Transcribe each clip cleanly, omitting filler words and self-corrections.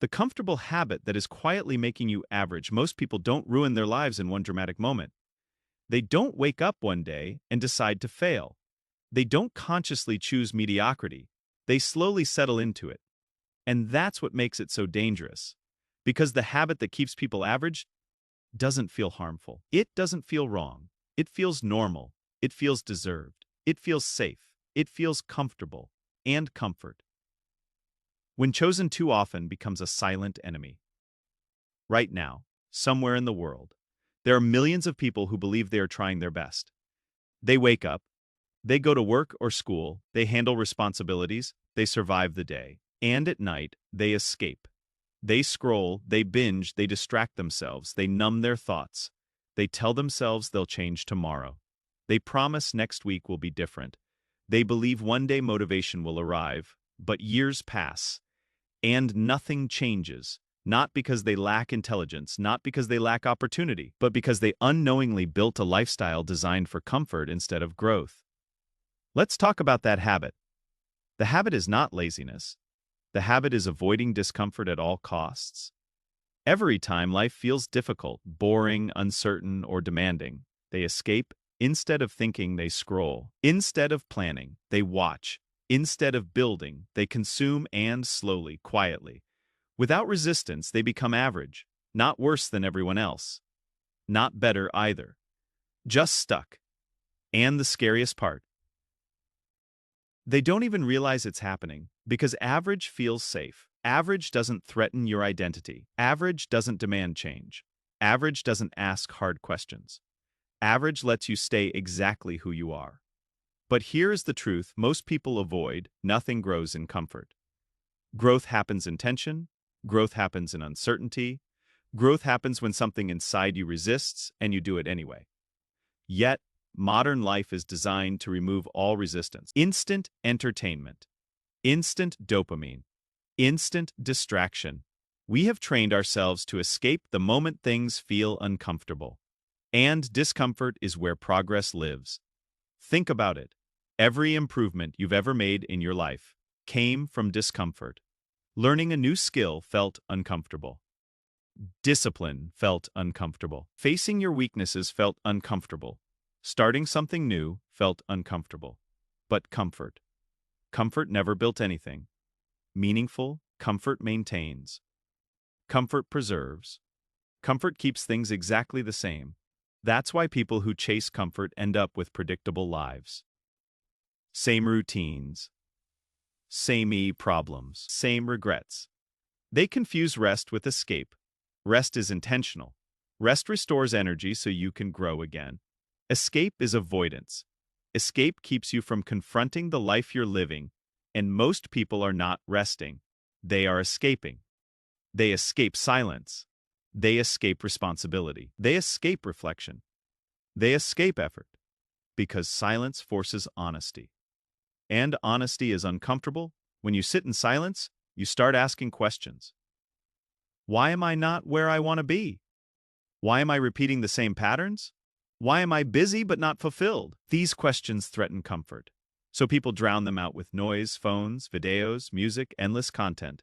The comfortable habit that is quietly making you average. Most people don't ruin their lives in one dramatic moment. They don't wake up one day and decide to fail. They don't consciously choose mediocrity. They slowly settle into it. And that's what makes it so dangerous. Because the habit that keeps people average doesn't feel harmful. It doesn't feel wrong. It feels normal. It feels deserved. It feels safe. It feels comfortable. And comfort, when chosen too often, becomes a silent enemy. Right now, somewhere in the world, there are millions of people who believe they are trying their best. They wake up, they go to work or school, they handle responsibilities, they survive the day. And at night, they escape. They scroll, they binge, they distract themselves, they numb their thoughts. They tell themselves they'll change tomorrow. They promise next week will be different. They believe one day motivation will arrive, but years pass, and nothing changes. Not because they lack intelligence, not because they lack opportunity, but because they unknowingly built a lifestyle designed for comfort instead of growth. Let's talk about that habit. The habit is not laziness. The habit is avoiding discomfort at all costs. Every time life feels difficult, boring, uncertain, or demanding, they escape. Instead of thinking, they scroll. Instead of planning, they watch. Instead of building, they consume, and slowly, quietly, without resistance, they become average. Not worse than everyone else. Not better either. Just stuck. And the scariest part, they don't even realize it's happening because average feels safe. Average doesn't threaten your identity. Average doesn't demand change. Average doesn't ask hard questions. Average lets you stay exactly who you are. But here is the truth most people avoid: nothing grows in comfort. Growth happens in tension. Growth happens in uncertainty. Growth happens when something inside you resists and you do it anyway. Yet, modern life is designed to remove all resistance. Instant entertainment, instant dopamine, instant distraction. We have trained ourselves to escape the moment things feel uncomfortable. And discomfort is where progress lives. Think about it. Every improvement you've ever made in your life came from discomfort. Learning a new skill felt uncomfortable. Discipline felt uncomfortable. Facing your weaknesses felt uncomfortable. Starting something new felt uncomfortable. But comfort. Comfort never built anything. Meaningful, comfort maintains. Comfort preserves. Comfort keeps things exactly the same. That's why people who chase comfort end up with predictable lives. Same routines. Samey problems. Same regrets. They confuse rest with escape. Rest is intentional. Rest restores energy so you can grow again. Escape is avoidance. Escape keeps you from confronting the life you're living, and most people are not resting. They are escaping. They escape silence. They escape responsibility. They escape reflection. They escape effort, because silence forces honesty. And honesty is uncomfortable. When you sit in silence, you start asking questions. Why am I not where I want to be? Why am I repeating the same patterns? Why am I busy but not fulfilled? These questions threaten comfort. So people drown them out with noise, phones, videos, music, endless content.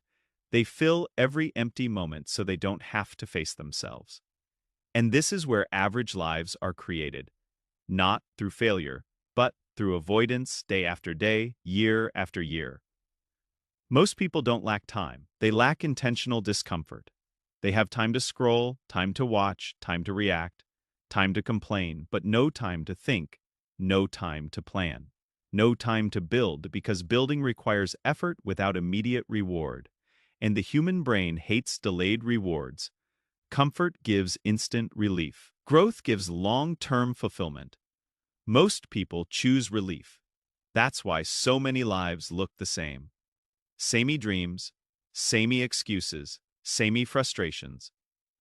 They fill every empty moment so they don't have to face themselves. And this is where average lives are created. Not through failure, but through avoidance day after day, year after year. Most people don't lack time. They lack intentional discomfort. They have time to scroll, time to watch, time to react, time to complain, but no time to think, no time to plan, no time to build, because building requires effort without immediate reward. And the human brain hates delayed rewards. Comfort gives instant relief. Growth gives long-term fulfillment. Most people choose relief. That's why so many lives look the same. Samey dreams, samey excuses, samey frustrations.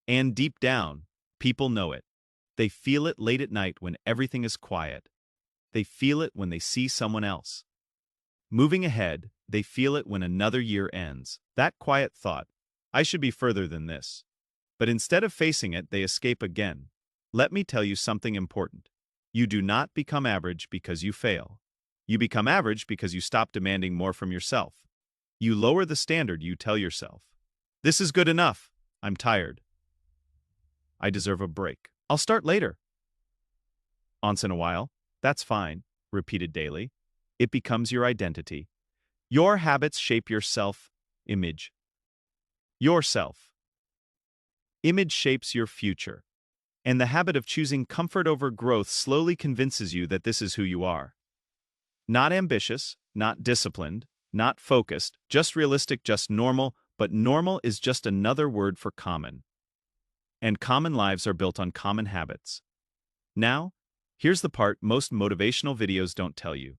And deep down, people know it. They feel it late at night when everything is quiet. They feel it when they see someone else moving ahead. They feel it when another year ends. That quiet thought, I should be further than this. But instead of facing it, they escape again. Let me tell you something important. You do not become average because you fail. You become average because you stop demanding more from yourself. You lower the standard you tell yourself. This is good enough. I'm tired. I deserve a break. I'll start later. Once in a while, that's fine, repeated daily. It becomes your identity. Your habits shape your self-image. Your self-image shapes your future. And the habit of choosing comfort over growth slowly convinces you that this is who you are. Not ambitious, not disciplined, not focused, just realistic, just normal, but normal is just another word for common. And common lives are built on common habits. Now, here's the part most motivational videos don't tell you.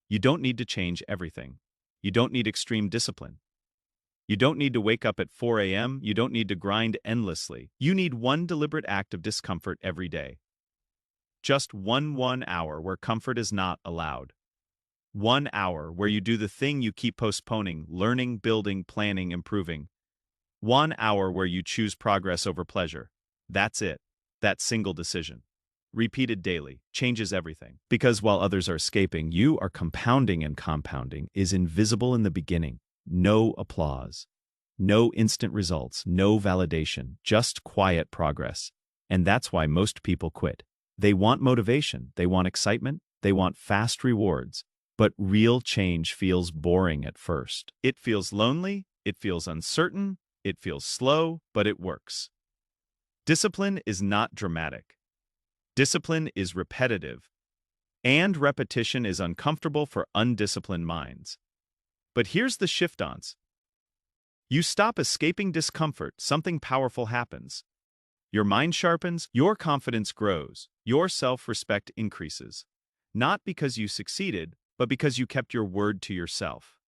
You don't need to change everything. You don't need extreme discipline. You don't need to wake up at 4 a.m. You don't need to grind endlessly. You need one deliberate act of discomfort every day. Just one hour where comfort is not allowed. 1 hour where you do the thing you keep postponing, learning, building, planning, improving. 1 hour where you choose progress over pleasure. That's it. That single decision, repeated daily, changes everything. Because while others are escaping, you are compounding, and compounding is invisible in the beginning. No applause, no instant results, no validation, just quiet progress. And that's why most people quit. They want motivation, they want excitement, they want fast rewards. But real change feels boring at first. It feels lonely, it feels uncertain, it feels slow, but it works. Discipline is not dramatic. Discipline is repetitive. And repetition is uncomfortable for undisciplined minds. But here's the shift-ons. You stop escaping discomfort, something powerful happens. Your mind sharpens, your confidence grows, your self-respect increases. Not because you succeeded, but because you kept your word to yourself.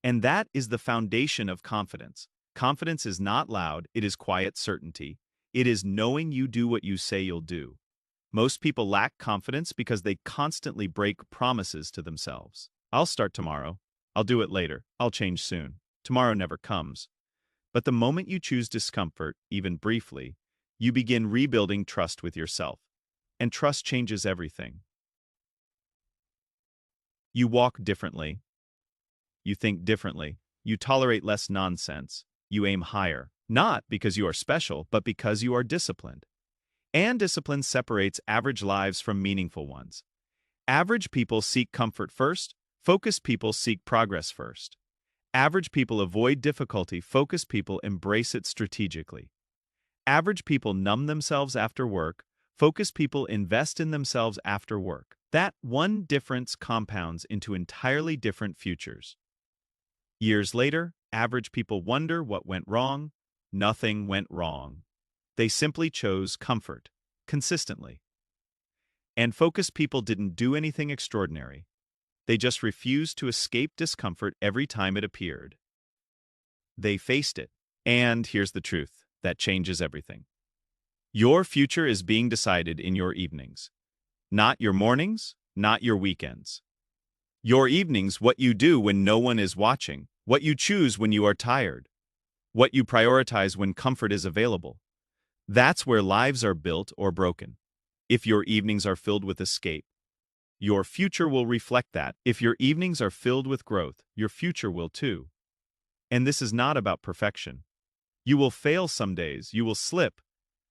And that is the foundation of confidence. Confidence is not loud, it is quiet certainty. It is knowing you do what you say you'll do. Most people lack confidence because they constantly break promises to themselves. I'll start tomorrow. I'll do it later. I'll change soon. Tomorrow never comes. But the moment you choose discomfort, even briefly, you begin rebuilding trust with yourself. And trust changes everything. You walk differently. You think differently. You tolerate less nonsense. You aim higher. Not because you are special, but because you are disciplined. And discipline separates average lives from meaningful ones. Average people seek comfort first. Focused people seek progress first. Average people avoid difficulty. Focused people embrace it strategically. Average people numb themselves after work. Focused people invest in themselves after work. That one difference compounds into entirely different futures. Years later, average people wonder what went wrong. Nothing went wrong. They simply chose comfort, consistently. And focused people didn't do anything extraordinary. They just refused to escape discomfort every time it appeared. They faced it. And here's the truth that changes everything. Your future is being decided in your evenings. Not your mornings, not your weekends. Your evenings, what you do when no one is watching, what you choose when you are tired, what you prioritize when comfort is available. That's where lives are built or broken. If your evenings are filled with escape, your future will reflect that. If your evenings are filled with growth, your future will too. And this is not about perfection. You will fail some days, you will slip,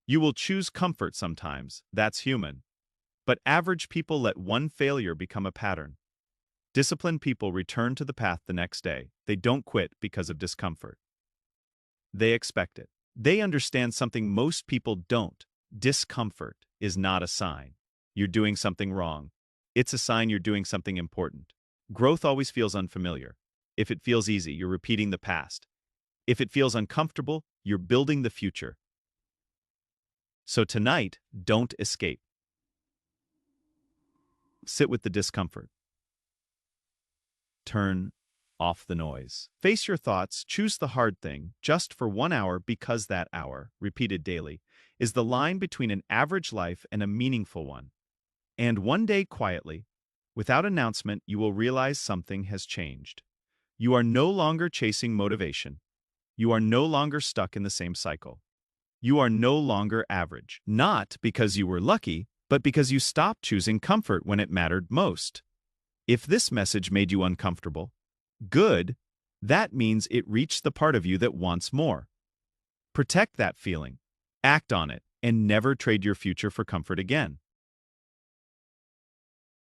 you will choose comfort sometimes, that's human. But average people let one failure become a pattern. Disciplined people return to the path the next day. They don't quit because of discomfort. They expect it. They understand something most people don't. Discomfort is not a sign you're doing something wrong. It's a sign you're doing something important. Growth always feels unfamiliar. If it feels easy, you're repeating the past. If it feels uncomfortable, you're building the future. So tonight, don't escape. Sit with the discomfort. Turn off the noise. Face your thoughts, choose the hard thing, just for 1 hour, because that hour, repeated daily, is the line between an average life and a meaningful one. And one day, quietly, without announcement, you will realize something has changed. You are no longer chasing motivation. You are no longer stuck in the same cycle. You are no longer average, not because you were lucky, but because you stopped choosing comfort when it mattered most. If this message made you uncomfortable, good, that means it reached the part of you that wants more. Protect that feeling, act on it, and never trade your future for comfort again.